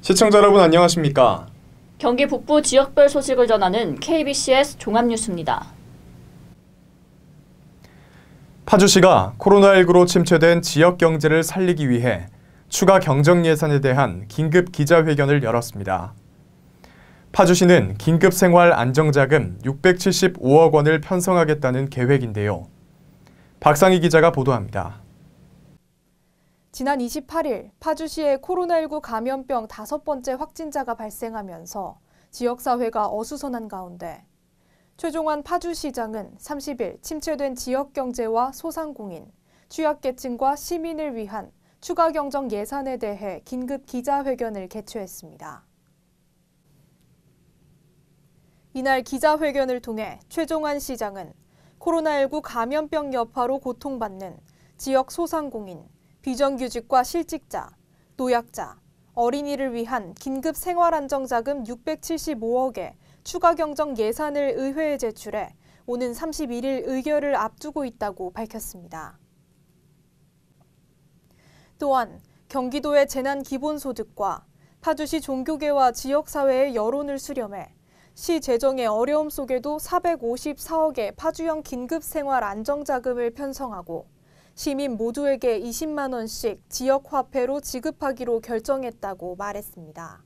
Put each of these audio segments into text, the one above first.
시청자 여러분 안녕하십니까? 경기 북부 지역별 소식을 전하는 KBCS 종합뉴스입니다. 파주시가 코로나19로 침체된 지역 경제를 살리기 위해 추가 경정 예산에 대한 긴급 기자회견을 열었습니다. 파주시는 긴급 생활 안정자금 675억 원을 편성하겠다는 계획인데요. 박상희 기자가 보도합니다. 지난 28일 파주시에 코로나19 감염병 5번째 확진자가 발생하면서 지역사회가 어수선한 가운데 최종환 파주시장은 30일 침체된 지역경제와 소상공인, 취약계층과 시민을 위한 추가 경정 예산에 대해 긴급 기자회견을 개최했습니다. 이날 기자회견을 통해 최종환 시장은 코로나19 감염병 여파로 고통받는 지역 소상공인, 비정규직과 실직자, 노약자, 어린이를 위한 긴급 생활안정자금 675억의 추가 경정 예산을 의회에 제출해 오는 31일 의결을 앞두고 있다고 밝혔습니다. 또한 경기도의 재난기본소득과 파주시 종교계와 지역사회의 여론을 수렴해 시 재정의 어려움 속에도 454억의 파주형 긴급생활안정자금을 편성하고 시민 모두에게 20만 원씩 지역화폐로 지급하기로 결정했다고 말했습니다.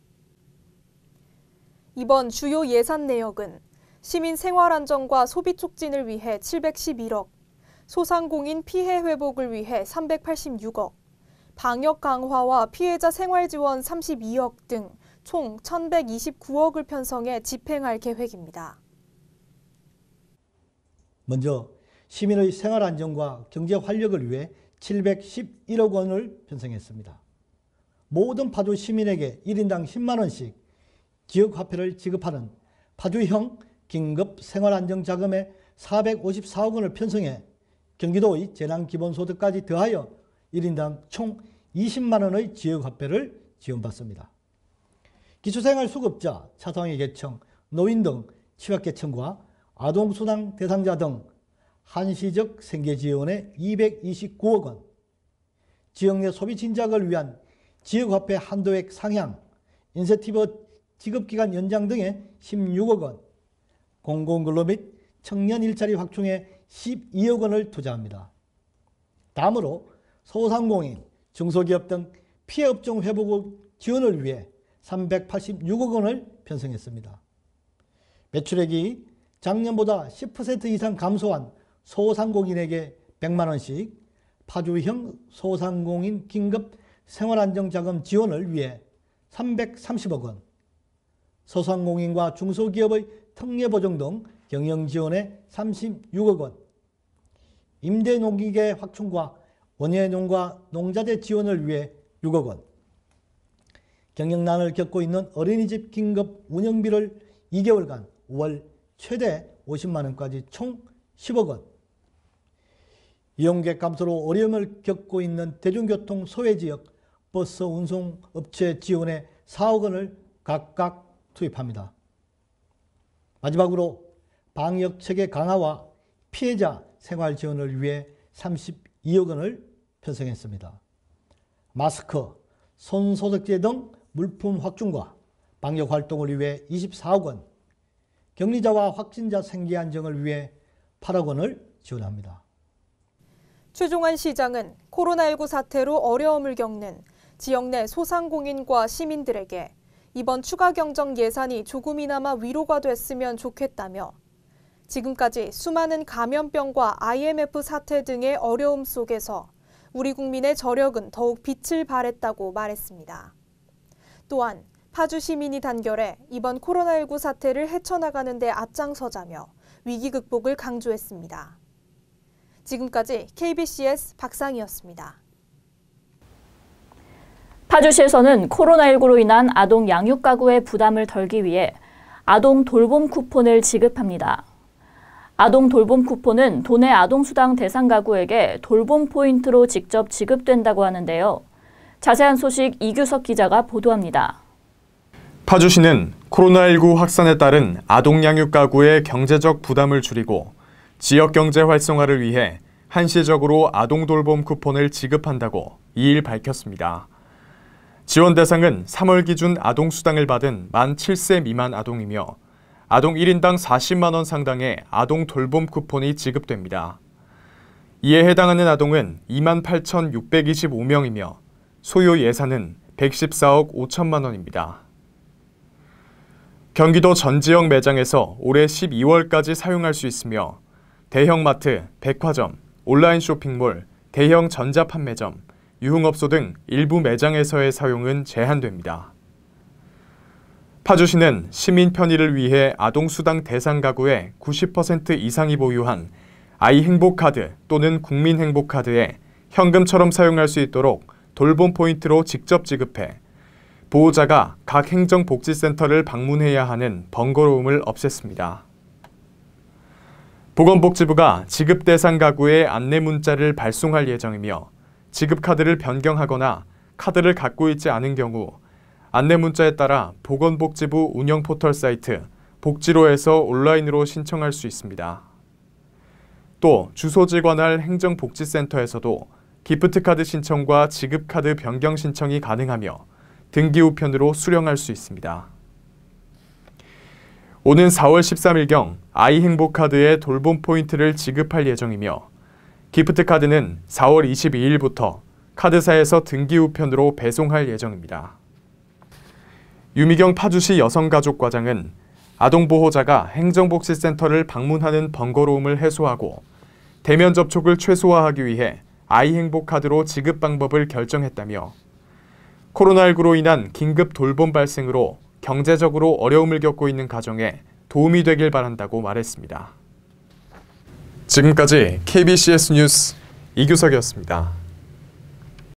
이번 주요 예산 내역은 시민 생활 안정과 소비 촉진을 위해 711억, 소상공인 피해 회복을 위해 386억, 방역 강화와 피해자 생활 지원 32억 등 총 1,129억을 편성해 집행할 계획입니다. 먼저 시민의 생활 안정과 경제 활력을 위해 711억 원을 편성했습니다. 모든 파주 시민에게 1인당 10만 원씩 지역화폐를 지급하는 파주형 긴급 생활안정자금에 454억 원을 편성해 경기도의 재난기본소득까지 더하여 1인당 총 20만 원의 지역화폐를 지원받습니다. 기초생활수급자, 차상위 계층, 노인 등 취약계층과 아동수당 대상자 등 한시적 생계지원에 229억 원, 지역 내 소비 진작을 위한 지역화폐 한도액 상향, 인센티브 지급기간 연장 등에 16억 원, 공공근로 및 청년 일자리 확충에 12억 원을 투자합니다. 다음으로 소상공인, 중소기업 등 피해업종 회복 지원을 위해 386억 원을 편성했습니다. 매출액이 작년보다 10% 이상 감소한 소상공인에게 100만 원씩 파주형 소상공인 긴급 생활안정자금 지원을 위해 330억 원, 소상공인과 중소기업의 특례보증 등 경영지원에 36억 원, 임대농기계 확충과 원예농가 농자재 지원을 위해 6억 원, 경영난을 겪고 있는 어린이집 긴급 운영비를 2개월간 월 최대 50만 원까지 총 10억 원, 이용객 감소로 어려움을 겪고 있는 대중교통 소외지역 버스 운송업체 지원에 4억 원을 각각 투입합니다. 마지막으로 방역체계 강화와 피해자 생활 지원을 위해 32억 원을 편성했습니다. 마스크, 손소독제 등 물품 확충과 방역 활동을 위해 24억 원, 격리자와 확진자 생계 안정을 위해 8억 원을 지원합니다. 최종환 시장은 코로나19 사태로 어려움을 겪는 지역 내 소상공인과 시민들에게 이번 추가 경정 예산이 조금이나마 위로가 됐으면 좋겠다며 지금까지 수많은 감염병과 IMF 사태 등의 어려움 속에서 우리 국민의 저력은 더욱 빛을 발했다고 말했습니다. 또한 파주 시민이 단결해 이번 코로나19 사태를 헤쳐나가는 데 앞장서자며 위기 극복을 강조했습니다. 지금까지 KBCS 박상희였습니다. 파주시에서는 코로나19로 인한 아동 양육 가구의 부담을 덜기 위해 아동 돌봄 쿠폰을 지급합니다. 아동 돌봄 쿠폰은 도내 아동수당 대상 가구에게 돌봄 포인트로 직접 지급된다고 하는데요. 자세한 소식 이규석 기자가 보도합니다. 파주시는 코로나19 확산에 따른 아동 양육 가구의 경제적 부담을 줄이고 지역 경제 활성화를 위해 한시적으로 아동 돌봄 쿠폰을 지급한다고 2일 밝혔습니다. 지원 대상은 3월 기준 아동수당을 받은 만 7세 미만 아동이며 아동 1인당 40만 원 상당의 아동 돌봄 쿠폰이 지급됩니다. 이에 해당하는 아동은 28,625명이며 소요 예산은 114억 5천만 원입니다. 경기도 전 지역 매장에서 올해 12월까지 사용할 수 있으며 대형마트, 백화점, 온라인 쇼핑몰, 대형 전자판매점, 유흥업소 등 일부 매장에서의 사용은 제한됩니다. 파주시는 시민 편의를 위해 아동수당 대상 가구의 90% 이상이 보유한 아이행복카드 또는 국민행복카드에 현금처럼 사용할 수 있도록 돌봄 포인트로 직접 지급해 보호자가 각 행정복지센터를 방문해야 하는 번거로움을 없앴습니다. 보건복지부가 지급 대상 가구에 안내 문자를 발송할 예정이며 지급 카드를 변경하거나 카드를 갖고 있지 않은 경우 안내 문자에 따라 보건복지부 운영 포털 사이트 복지로에서 온라인으로 신청할 수 있습니다. 또 주소지 관할 행정복지센터에서도 기프트카드 신청과 지급카드 변경 신청이 가능하며 등기 우편으로 수령할 수 있습니다. 오는 4월 13일경 아이행복카드에 돌봄 포인트를 지급할 예정이며 기프트카드는 4월 22일부터 카드사에서 등기 우편으로 배송할 예정입니다. 유미경 파주시 여성가족과장은 아동보호자가 행정복지센터를 방문하는 번거로움을 해소하고 대면 접촉을 최소화하기 위해 아이행복카드로 지급 방법을 결정했다며 코로나19로 인한 긴급 돌봄 발생으로 경제적으로 어려움을 겪고 있는 가정에 도움이 되길 바란다고 말했습니다. 지금까지 KBCS 뉴스 이규석이었습니다.